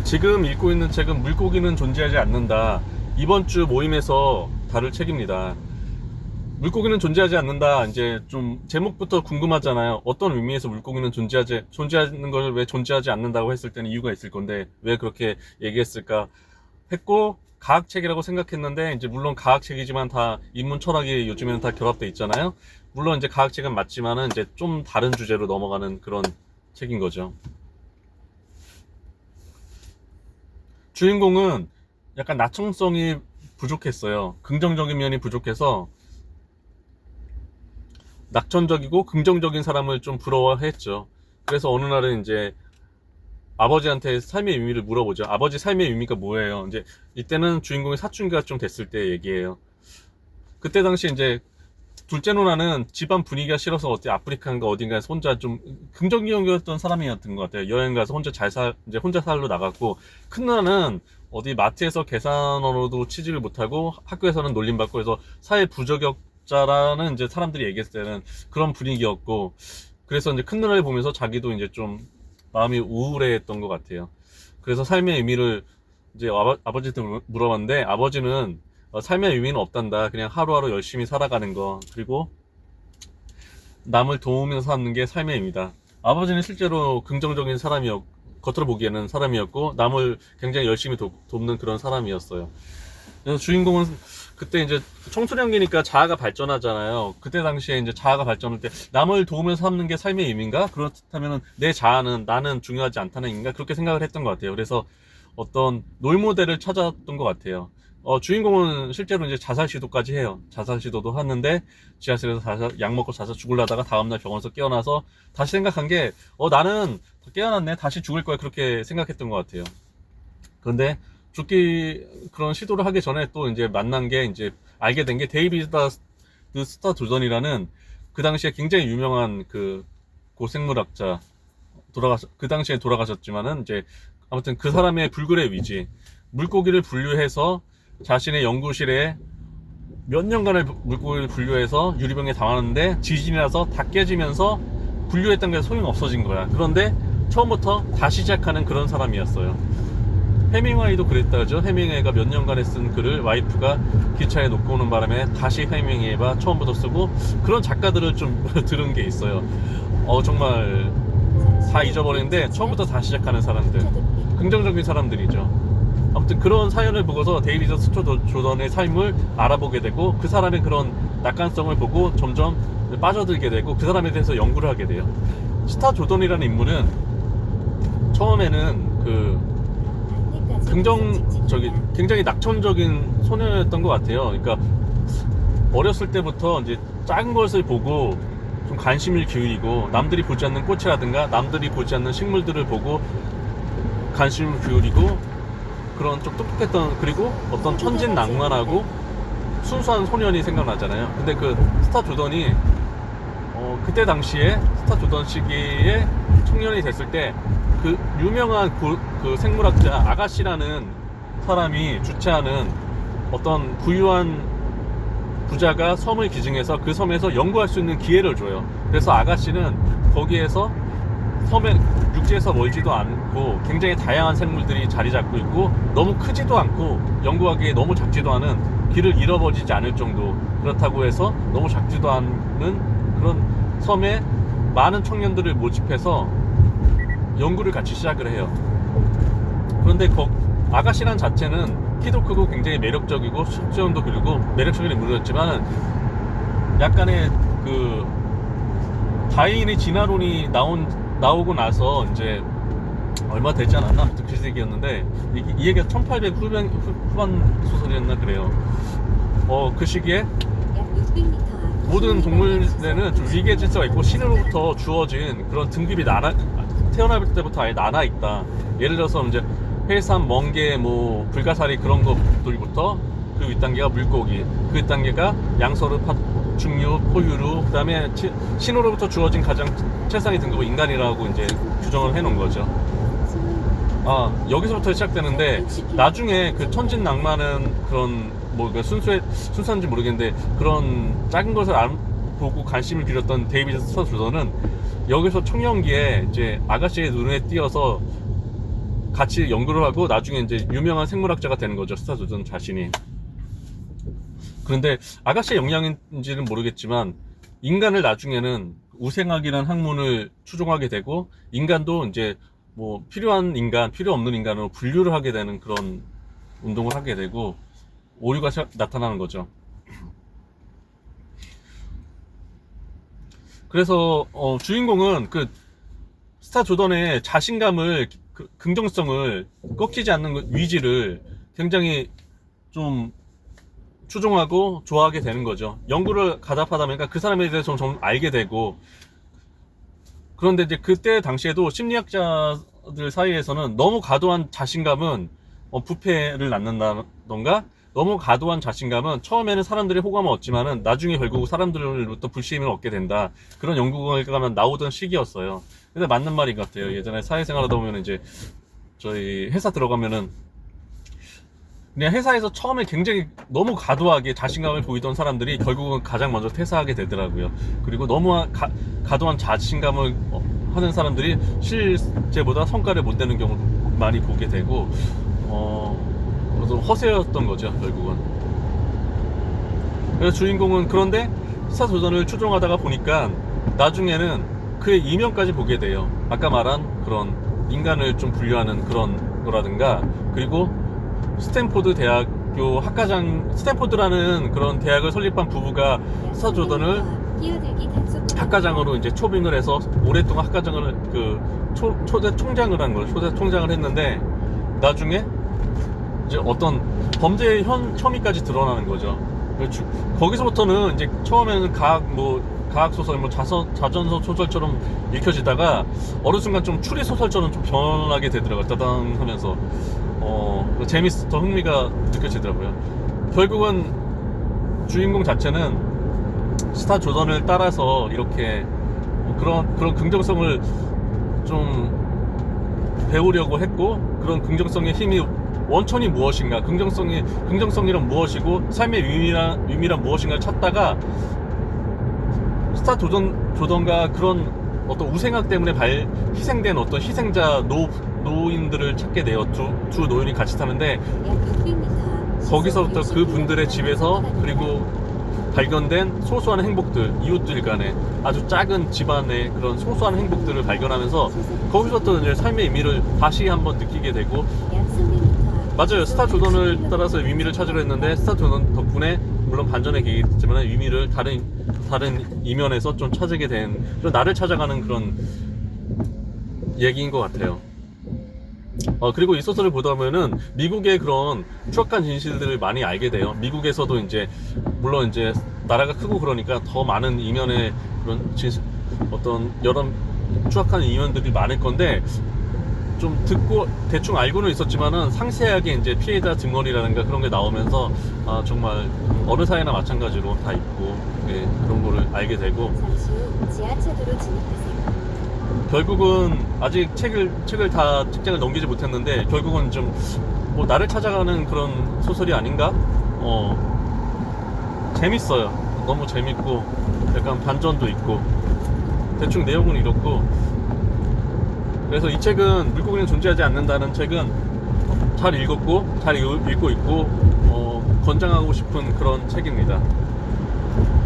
지금 읽고 있는 책은 물고기는 존재하지 않는다. 이번 주 모임에서 다룰 책입니다. 물고기는 존재하지 않는다. 이제 좀 제목부터 궁금하잖아요. 어떤 의미에서 물고기는 존재하는 걸 왜 존재하지 않는다고 했을 때는 이유가 있을 건데 왜 그렇게 얘기했을까 했고, 과학책이라고 생각했는데 이제 물론 과학책이지만 다 인문 철학이 요즘에는 다 결합돼 있잖아요. 물론 이제 과학책은 맞지만은 이제 좀 다른 주제로 넘어가는 그런 책인 거죠. 주인공은 약간 나청성이 부족했어요. 긍정적인 면이 부족해서 낙천적이고 긍정적인 사람을 좀 부러워했죠. 그래서 어느 날은 이제 아버지한테 삶의 의미를 물어보죠. 아버지, 삶의 의미가 뭐예요? 이제 이때는 주인공이 사춘기가 좀 됐을 때 얘기예요. 그때 당시 이제 둘째 누나는 집안 분위기가 싫어서 어디 아프리카인가 어딘가에서 혼자 좀 긍정적이었던 사람이었던 것 같아요. 여행 가서 이제 혼자 살러 나갔고, 큰 누나는 어디 마트에서 계산원으로도 취직을 못하고 학교에서는 놀림받고 해서 사회 부적격자라는 이제 사람들이 얘기했을 때는 그런 분위기였고, 그래서 이제 큰 누나를 보면서 자기도 이제 좀 마음이 우울해했던 것 같아요. 그래서 삶의 의미를 이제 아버지한테 물어봤는데, 아버지는 삶의 의미는 없단다. 그냥 하루하루 열심히 살아가는 거, 그리고 남을 도우면서 사는 게 삶의 의미다. 아버지는 실제로 긍정적인 겉으로 보기에는 사람이었고, 남을 굉장히 열심히 돕는 그런 사람이었어요. 그래서 주인공은 그때 이제 청소년기니까 자아가 발전하잖아요. 그때 당시에 이제 자아가 발전할 때 남을 도우면서 삼는 게 삶의 의미인가? 그렇다면 내 자아는, 나는 중요하지 않다는 의미인가? 그렇게 생각을 했던 것 같아요. 그래서 어떤 롤모델을 찾았던 것 같아요. 주인공은 실제로 이제 자살 시도까지 해요. 자살 시도도 하는데 지하실에서 약 먹고 자살 죽으려다가 다음날 병원에서 깨어나서 다시 생각한 게, 나는 깨어났네, 다시 죽을 거야, 그렇게 생각했던 것 같아요. 그런데 그런 시도를 하기 전에 또 이제 만난 게, 이제 알게 된 게, 데이비드 스타 조던이라는 그 당시에 굉장히 유명한 그 고생물학자, 그 당시에 돌아가셨지만은 이제 아무튼 그 사람의 불굴의 위지, 물고기를 분류해서 자신의 연구실에 몇 년간을 물고기를 분류해서 유리병에 담았는데 지진이 나서 다 깨지면서 분류했던 게 소용 없어진 거야. 그런데 처음부터 다시 시작하는 그런 사람이었어요. 해밍웨이도 그랬다죠. 해밍웨이가 몇 년간에 쓴 글을 와이프가 기차에 놓고 오는 바람에 다시 해밍웨이가 처음부터 쓰고, 그런 작가들을 좀 들은 게 있어요. 정말 다 잊어버리는데 처음부터 다시 시작하는 사람들, 긍정적인 사람들이죠. 아무튼 그런 사연을 보고서 데이비드 스타 조던의 삶을 알아보게 되고, 그 사람의 그런 낙관성을 보고 점점 빠져들게 되고, 그 사람에 대해서 연구를 하게 돼요. 스타 조던이라는 인물은 처음에는 굉장히 낙천적인 소녀였던 것 같아요. 그러니까 어렸을 때부터 이제 작은 것을 보고 좀 관심을 기울이고, 남들이 보지 않는 꽃이라든가 남들이 보지 않는 식물들을 보고 관심을 기울이고, 그런 좀 똑똑했던, 그리고 어떤 천진난만하고 순수한 소년이 생각나잖아요. 근데 그 스타 조던이 그때 당시에 스타 조던 시기에 청년이 됐을 때 그 유명한 그 생물학자 아가씨라는 사람이 주최하는 어떤 부유한 부자가 섬을 기증해서 그 섬에서 연구할 수 있는 기회를 줘요. 그래서 아가씨는 거기에서 섬에 육지에서 멀지도 않고 굉장히 다양한 생물들이 자리 잡고 있고, 너무 크지도 않고 연구하기에 너무 작지도 않은, 길을 잃어버리지 않을 정도, 그렇다고 해서 너무 작지도 않은 그런 섬에 많은 청년들을 모집해서 연구를 같이 시작을 해요. 그런데 아가씨란 자체는 키도 크고 굉장히 매력적이고 수염도 길고 매력적인 인물이었지만, 약간의 그 다윈의 진화론이 나오고 나서 이제 얼마 되지 않았나, 아무튼 그 시기였는데, 이 얘기가 1800 후반 소설이었나 그래요. 그 시기에 모든 동물에는 좀 위계 질서가 있고, 신으로부터 주어진 그런 등급이 태어날 때부터 아예 나눠 있다. 예를 들어서 이제 해삼, 멍게, 불가사리, 그런 것들부터, 그리고 윗단계가 물고기, 그 윗단계가 양서류, 파충류, 포유류, 그 다음에 신으로부터 주어진 가장 최상의 등급은 인간이라고 이제 규정을 해놓은 거죠. 여기서부터 시작되는데, 나중에 그 천진난만한 그런 순수한지 모르겠는데, 그런 작은 것을 보고 관심을 기울였던 데이비드 스타 조던은 여기서 청년기에 이제 아가씨의 눈에 띄어서 같이 연구를 하고 나중에 이제 유명한 생물학자가 되는 거죠, 스타 조던 자신이. 그런데 아가씨의 영향인지는 모르겠지만 인간을 나중에는 우생학이라는 학문을 추종하게 되고 인간도 이제 뭐 필요한 인간, 필요 없는 인간으로 분류를 하게 되는 그런 운동을 하게 되고 오류가 나타나는 거죠. 그래서 주인공은 그 스타 조던의 자신감을, 긍정성을, 꺾이지 않는 그 위지를 굉장히 좀 추종하고 좋아하게 되는 거죠. 연구를 가답하다 보니까 그 사람에 대해서 좀 알게 되고. 그런데 이제 그때 당시에도 심리학자들 사이에서는 너무 과도한 자신감은 부패를 낳는다던가, 너무 과도한 자신감은 처음에는 사람들의 호감을 얻지만은 나중에 결국 사람들로부터 불신임을 얻게 된다, 그런 연구 결과가 나오던 시기였어요. 근데 맞는 말인 것 같아요. 예전에 사회생활 하다 보면 이제 저희 회사 들어가면은 그냥 회사에서 처음에 굉장히 너무 과도하게 자신감을 보이던 사람들이 결국은 가장 먼저 퇴사하게 되더라고요. 그리고 너무 과도한 자신감을 하는 사람들이 실제보다 성과를 못 내는 경우를 많이 보게 되고, 좀 허세였던 거죠, 결국은. 그래서 주인공은 그런데 스타 조던을 추종하다가 보니까 나중에는 그의 이면까지 보게 돼요. 아까 말한 그런 인간을 좀 분류하는 그런 거라든가, 그리고 스탠포드 대학교 학과장, 스탠포드라는 그런 대학을 설립한 부부가 스타 조던을 학과장으로 이제 초빙을 해서 오랫동안 학과장을 초대 총장을 한 거예요. 초대 총장을 했는데 나중에 이제 어떤 범죄의 혐의까지 드러나는 거죠. 거기서부터는 이제 처음에는 과학 소설, 자전서 소설처럼 읽혀지다가 어느 순간 좀 추리 소설처럼 좀 변하게 되더라고요. 따당하면서 더 흥미가 느껴지더라고요. 결국은 주인공 자체는 스타 조던을 따라서 이렇게 그런 긍정성을 좀 배우려고 했고, 그런 긍정성의 힘이 원천이 무엇인가, 긍정성이란 무엇이고 삶의 의미란 무엇인가를 찾다가 스타 조던과 그런 어떤 우생학 때문에 희생된 어떤 희생자 노인들을 찾게 돼요. 두 노인이 같이 타는데 거기서부터 그 분들의 집에서, 그리고 발견된 소소한 행복들, 이웃들 간의 아주 작은 집안의 그런 소소한 행복들을 발견하면서 거기서부터 이제 삶의 의미를 다시 한번 느끼게 되고. 맞아요, 스타 조던을 따라서 의미를 찾으려 했는데 스타 조던 덕분에 물론 반전의 계기가 있지만 의미를 다른 이면에서 좀 찾게 된, 그런 나를 찾아가는 그런 얘기인 것 같아요. 그리고 이 소설을 보다 보면은 미국의 그런 추악한 진실들을 많이 알게 돼요. 미국에서도 이제 물론 이제 나라가 크고 그러니까 더 많은 이면의 그런 어떤 여러 추악한 이면들이 많을 건데, 좀 듣고 대충 알고는 있었지만은 상세하게 이제 피해자 증언이라든가 그런 게 나오면서 정말 어느 사회나 마찬가지로 다 있고, 예, 그런 거를 알게 되고. 잠시 후 지하차도로 진입하세요. 결국은 아직 책을 다 책장을 넘기지 못했는데 결국은 좀 뭐 나를 찾아가는 그런 소설이 아닌가? 재밌어요. 너무 재밌고 약간 반전도 있고, 대충 내용은 이렇고. 그래서 이 책은 물고기는 존재하지 않는다는 책은 잘 읽었고 잘 읽고 있고 권장하고 싶은 그런 책입니다.